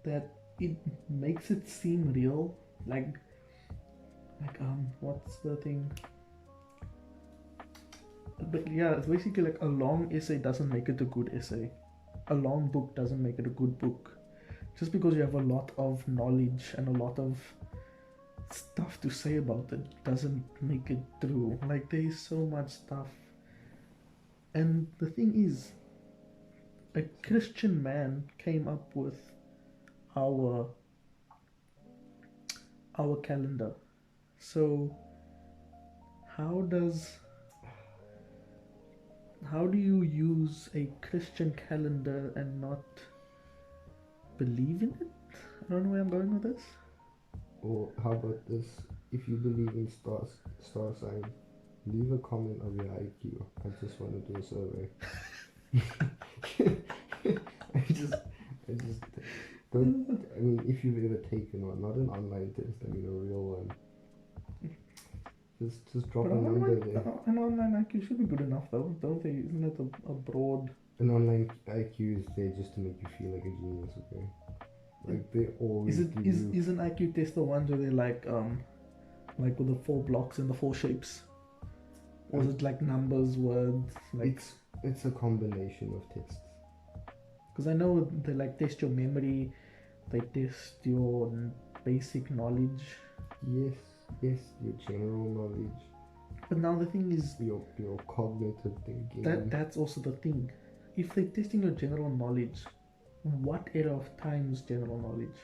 That it makes it seem real. Like what's the thing? But yeah, it's basically like a long essay doesn't make it a good essay. A long book doesn't make it a good book. Just because you have a lot of knowledge and a lot of stuff to say about it doesn't make it through. Like, there is so much stuff. And the thing is, a Christian man came up with our calendar. So how do you use a Christian calendar and not believe in it? I don't know where I'm going with this. Or how about this? If you believe in star signs, leave a comment of your IQ. I just want to do a survey. I just don't. I mean, if you've ever taken one, not an online test. I mean, a real one. Just drop a number there. An online IQ should be good enough, though, don't they? Isn't it a broad? An online IQ is there just to make you feel like a genius, okay? Like they always is an IQ test the ones where they like with the 4 blocks and the 4 shapes, or is it like numbers, words? Like it's a combination of tests. Because I know they like test your memory, they test your basic knowledge. Yes, your general knowledge, But now the thing is, your cognitive thinking. that's also the thing. If they're testing your general knowledge, what era of time is general knowledge?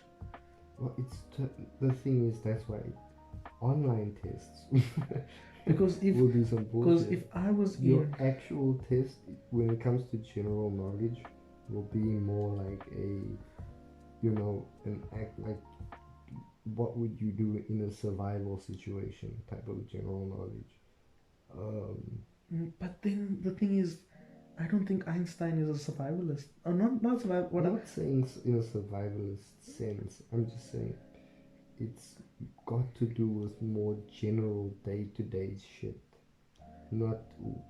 Well, the thing is, that's why online tests Because if will be some bullshit. if I was Your in actual test, when it comes to general knowledge, will be more like an act like what would you do in a survival situation type of general knowledge. But then the thing is, I don't think Einstein is a survivalist. Not survival. I'm not saying in a survivalist sense. I'm just saying it's got to do with more general day-to-day shit, not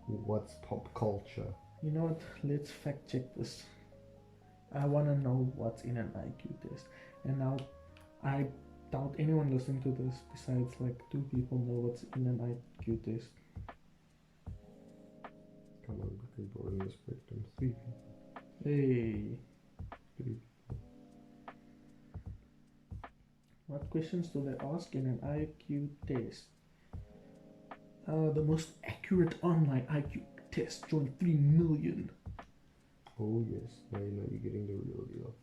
what's pop culture. You know what? Let's fact check this. I want to know what's in an IQ test. And now, I doubt anyone listening to this, besides like 2 people, know what's in an IQ test. Come on, people in the spectrum. 3 people. Hey. 3. What questions do they ask in an IQ test? The most accurate online IQ test joined 3 million. Oh yes, now you know you're getting the real deal.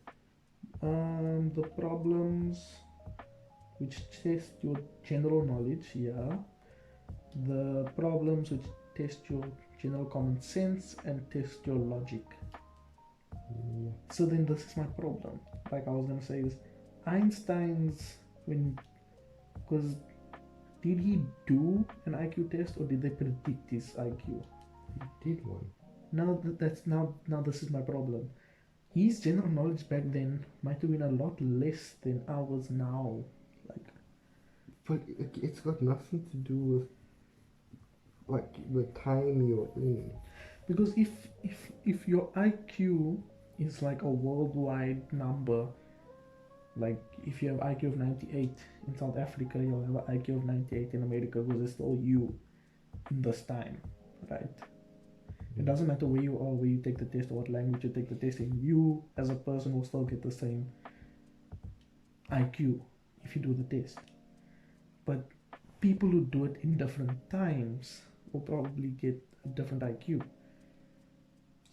The problems which test your general knowledge, yeah. The problems which test your general common sense and test your logic. Yeah. So then this is my problem. Like I was gonna say is Einstein's because did he do an IQ test or did they predict his IQ? He did one. Now this is my problem. His general knowledge back then might have been a lot less than ours now. Like, but it's got nothing to do with like the time you're in. because if your IQ is like a worldwide number, like if you have IQ of 98 in South Africa, you'll have an IQ of 98 in America because it's still you in this time, right? It doesn't matter where you are, where you take the test, or what language you take the test in. You, as a person, will still get the same IQ if you do the test. But people who do it in different times will probably get a different IQ.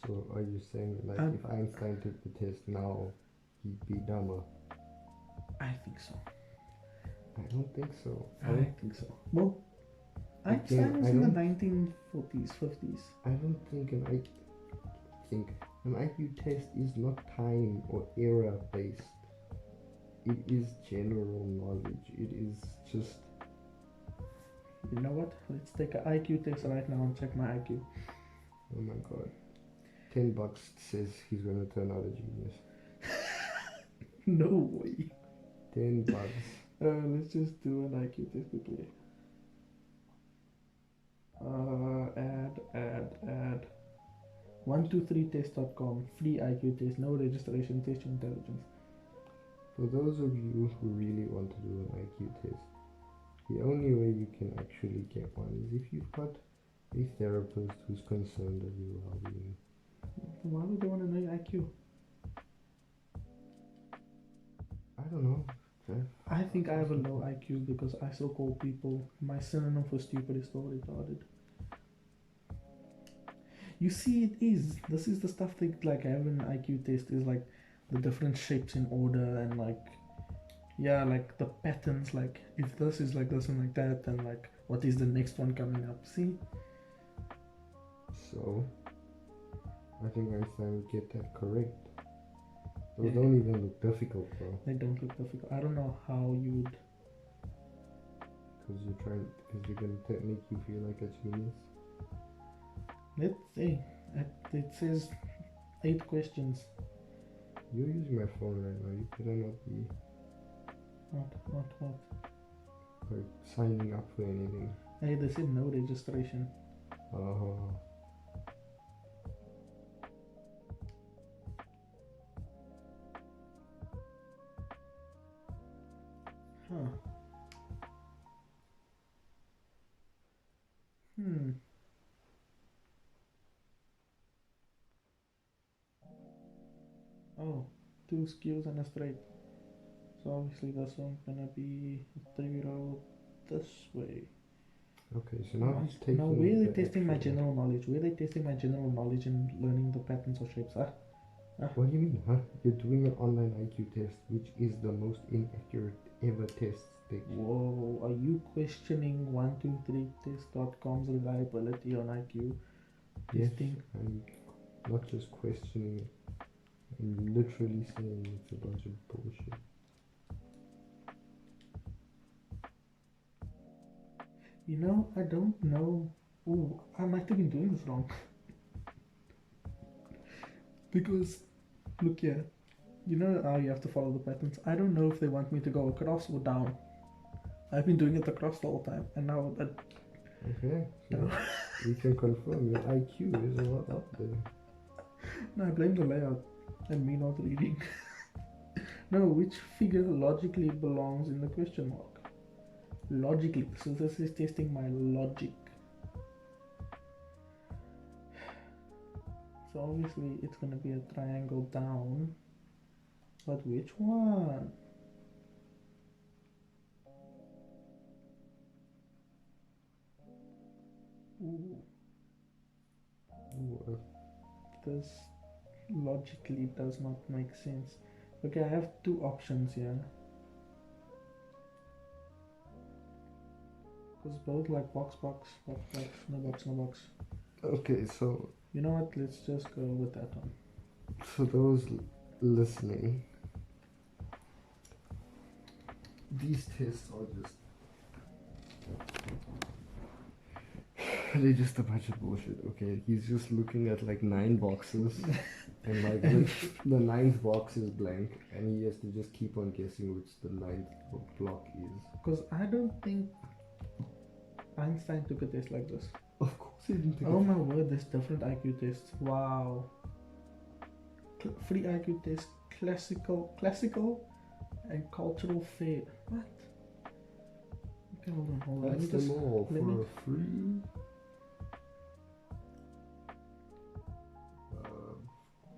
So are you saying like if Einstein took the test now, he'd be dumber? I think so. I don't think so. I think so. Well, Einstein was in the 1940s, 50s. I don't think an IQ test is not time or era based. It is general knowledge. It is just. You know what? Let's take an IQ test right now and check my IQ. Oh my god. $10 says he's gonna turn out a genius. No way. $10. Let's just do an IQ test quickly. Add 123test.com, free IQ test, no registration, test your intelligence. For those of you who really want to do an IQ test, the only way you can actually get one is if you've got a therapist who's concerned of your well-being. Why would they want to know your IQ? I don't know. I think I have a low IQ because I still call people, my synonym for stupid is still retarded. You see, this is the stuff they like have an IQ test, is like the different shapes in order and like, yeah, like the patterns, like if this is like this and like that, and like what is the next one coming up, see? So, I think Einstein would get that correct. Those don't even look difficult, bro. They don't look difficult. I don't know how you would. Because you're going to make you feel like a genius. Let's see. It says 8 questions. You're using my phone right now. You better not be. What? Like signing up for anything. Hey, they said no registration. Huh. Oh, 2 skews and a straight. So obviously this one's gonna be a 3-year-old this way. Okay, so now it's taking. Now where are they the testing my actual- general knowledge? Where are they testing my general knowledge and learning the patterns of shapes? What do you mean, huh? You're doing an online IQ test, which is the most inaccurate ever test stage. Whoa, are you questioning 123test.com's reliability on IQ Yes, testing? I'm not just questioning it. I'm literally saying it's a bunch of bullshit. You know, I don't know. Ooh, I might have been doing this wrong. Because, look here. You know how you have to follow the patterns. I don't know if they want me to go across or down. I've been doing it across the whole time, and now that. Okay, so we can confirm your IQ is a lot up there. No, I blame the layout and me not reading. No, which figure logically belongs in the question mark? Logically, so this is testing my logic. So obviously it's gonna be a triangle down, but which one? Ooh, this logically does not make sense. Okay, I have two options here. Because both like box, no box. Okay, so You know what? Let's just go with that one. for those listening, these tests are just they're just a bunch of bullshit. Okay, he's just looking at like 9 boxes and like the 9th box is blank and he has to just keep on guessing which the 9th block is. Because I don't think Einstein took a test like this. Of course he didn't take Oh my word, there's different IQ tests. Wow. Free IQ test, classical and cultural fair. What? Okay, hold on. That's them all for free.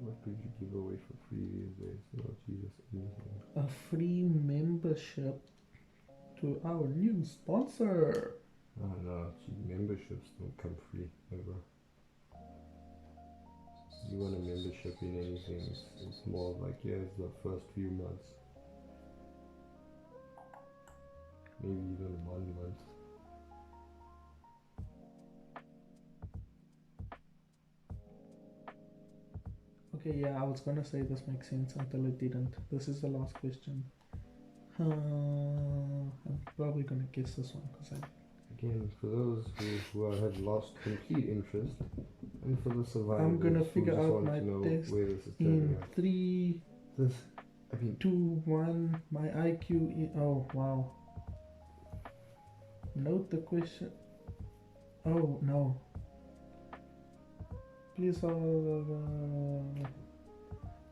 What could you give away for free these days? Oh Jesus, anything. A free membership to our new sponsor. Oh no, memberships don't come free ever. If you want a membership in anything, it's more of like, yeah, it's the first few months. Maybe even 1 month. Okay, yeah, I was gonna say this makes sense until it didn't. This is the last question. I'm probably gonna guess this one because Again, for those who have lost complete interest, and for the survivors, I'm gonna who figure just out want my to know test where this is in turning out. 3, This, I mean, 2, 1. My IQ in. Oh wow. Note the question. Oh no. Please,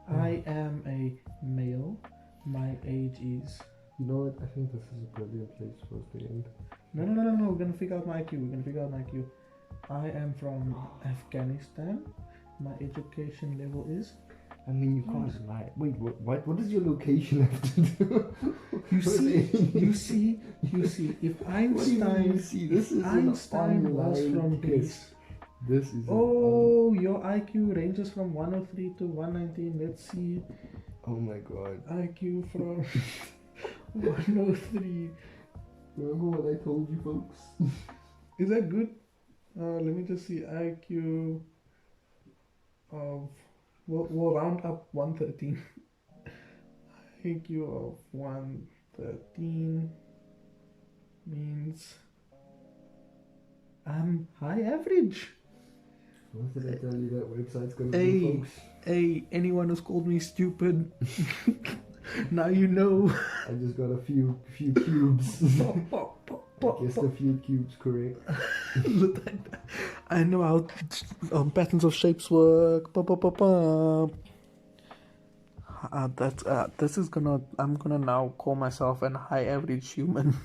I am a male. My age is. you know what? I think this is a brilliant place for us to end. No. We're gonna figure out my IQ. I am from Afghanistan. My education level is. I mean, you can't lie. Wait, what does your location have to do? You see. If Einstein, This is Einstein was from Greece. This is. Oh, your IQ ranges from 103 to 119. Let's see. Oh my god. IQ from 103. Remember what I told you, folks? Is that good? Let me just see. IQ of. We'll round up 113. IQ of 113 means I'm high average. What did I tell you that website's gonna do, folks? Hey, anyone who's called me stupid, now you know. I just got a few cubes. I guessed a few cubes correct. I know how patterns of shapes work. This is I'm gonna now call myself an high average human.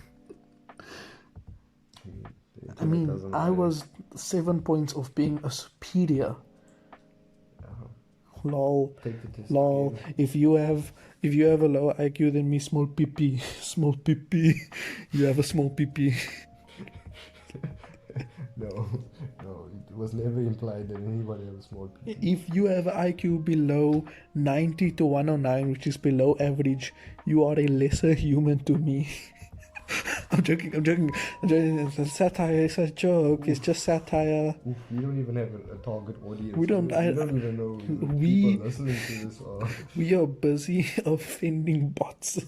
I mean, I was 7 points of being a superior. Lol. Take the test Lol. again. If you have a lower IQ than me, small pee. Small pee. You have a small pee. No, it was never implied that anybody has a small pee. If you have an IQ below 90 to 109, which is below average, you are a lesser human to me. I'm joking. It's a satire, it's a joke, it's just satire. Oof, we don't even have a target audience. We don't even know who we- people listening to this are. We are busy offending bots.